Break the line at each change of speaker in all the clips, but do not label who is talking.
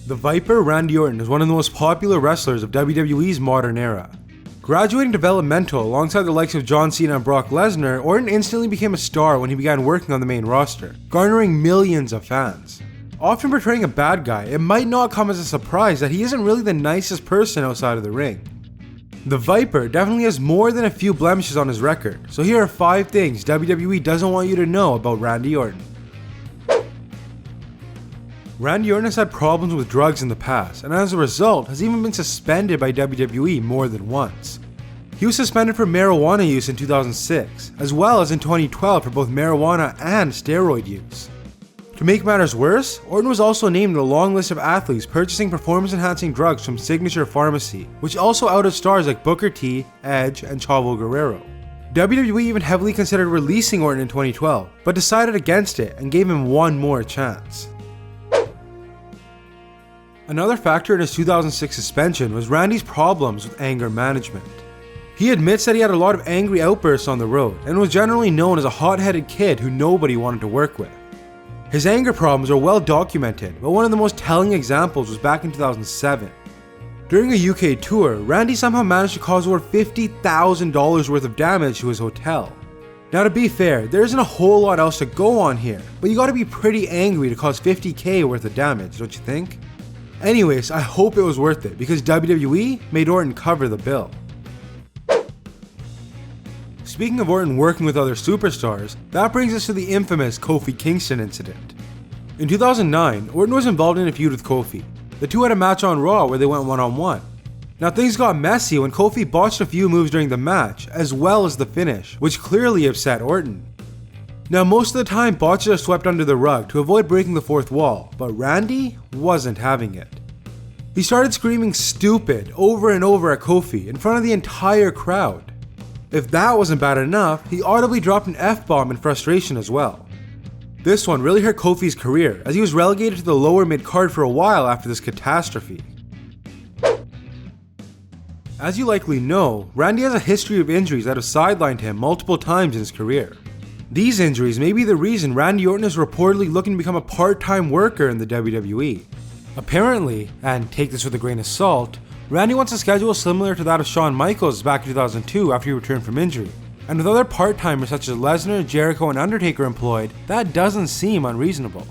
The Viper Randy Orton is one of the most popular wrestlers of WWE's modern era. Graduating developmental alongside the likes of John Cena and Brock Lesnar, Orton instantly became a star when he began working on the main roster, garnering millions of fans. Often portraying a bad guy, it might not come as a surprise that he isn't really the nicest person outside of the ring. The Viper definitely has more than a few blemishes on his record, so here are 5 things WWE doesn't want you to know about Randy Orton. Randy Orton has had problems with drugs in the past, and as a result has even been suspended by WWE more than once. He was suspended for marijuana use in 2006, as well as in 2012 for both marijuana and steroid use. To make matters worse, Orton was also named in a long list of athletes purchasing performance-enhancing drugs from Signature Pharmacy, which also outed stars like Booker T, Edge, and Chavo Guerrero. WWE even heavily considered releasing Orton in 2012, but decided against it and gave him one more chance. Another factor in his 2006 suspension was Randy's problems with anger management. He admits that he had a lot of angry outbursts on the road and was generally known as a hot-headed kid who nobody wanted to work with. His anger problems are well documented, but one of the most telling examples was back in 2007. During a UK tour, Randy somehow managed to cause over $50,000 worth of damage to his hotel. Now to be fair, there isn't a whole lot else to go on here, but you gotta be pretty angry to cause $50K worth of damage, don't you think? Anyways, I hope it was worth it because WWE made Orton cover the bill. Speaking of Orton working with other superstars, that brings us to the infamous Kofi Kingston incident. In 2009, Orton was involved in a feud with Kofi. The two had a match on Raw where they went one-on-one. Now things got messy when Kofi botched a few moves during the match, as well as the finish, which clearly upset Orton. Now most of the time botches are swept under the rug to avoid breaking the fourth wall, but Randy wasn't having it. He started screaming "stupid" over and over at Kofi in front of the entire crowd. If that wasn't bad enough, he audibly dropped an F-bomb in frustration as well. This one really hurt Kofi's career as he was relegated to the lower mid-card for a while after this catastrophe. As you likely know, Randy has a history of injuries that have sidelined him multiple times in his career. These injuries may be the reason Randy Orton is reportedly looking to become a part-time worker in the WWE. Apparently, and take this with a grain of salt, Randy wants a schedule similar to that of Shawn Michaels back in 2002 after he returned from injury. And with other part-timers such as Lesnar, Jericho, and Undertaker employed, that doesn't seem unreasonable.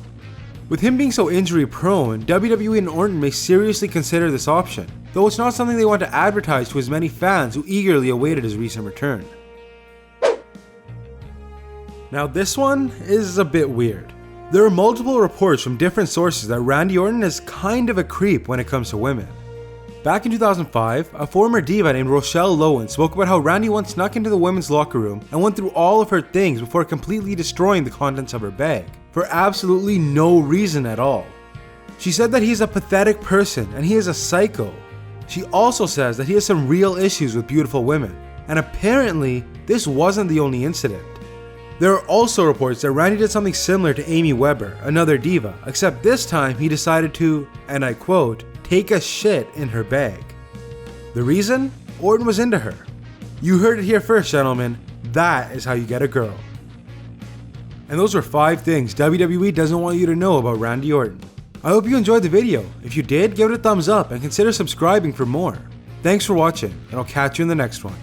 With him being so injury-prone, WWE and Orton may seriously consider this option, though it's not something they want to advertise to as many fans who eagerly awaited his recent return. Now this one is a bit weird. There are multiple reports from different sources that Randy Orton is kind of a creep when it comes to women. Back in 2005, a former diva named Rochelle Lowen spoke about how Randy once snuck into the women's locker room and went through all of her things before completely destroying the contents of her bag, for absolutely no reason at all. She said that he's a pathetic person and he is a psycho. She also says that he has some real issues with beautiful women, and apparently this wasn't the only incident. There are also reports that Randy did something similar to Amy Weber, another diva, except this time he decided to, and I quote, take a shit in her bag. The reason? Orton was into her. You heard it here first, gentlemen. That is how you get a girl. And those were 5 things WWE doesn't want you to know about Randy Orton. I hope you enjoyed the video. If you did, give it a thumbs up and consider subscribing for more. Thanks for watching, and I'll catch you in the next one.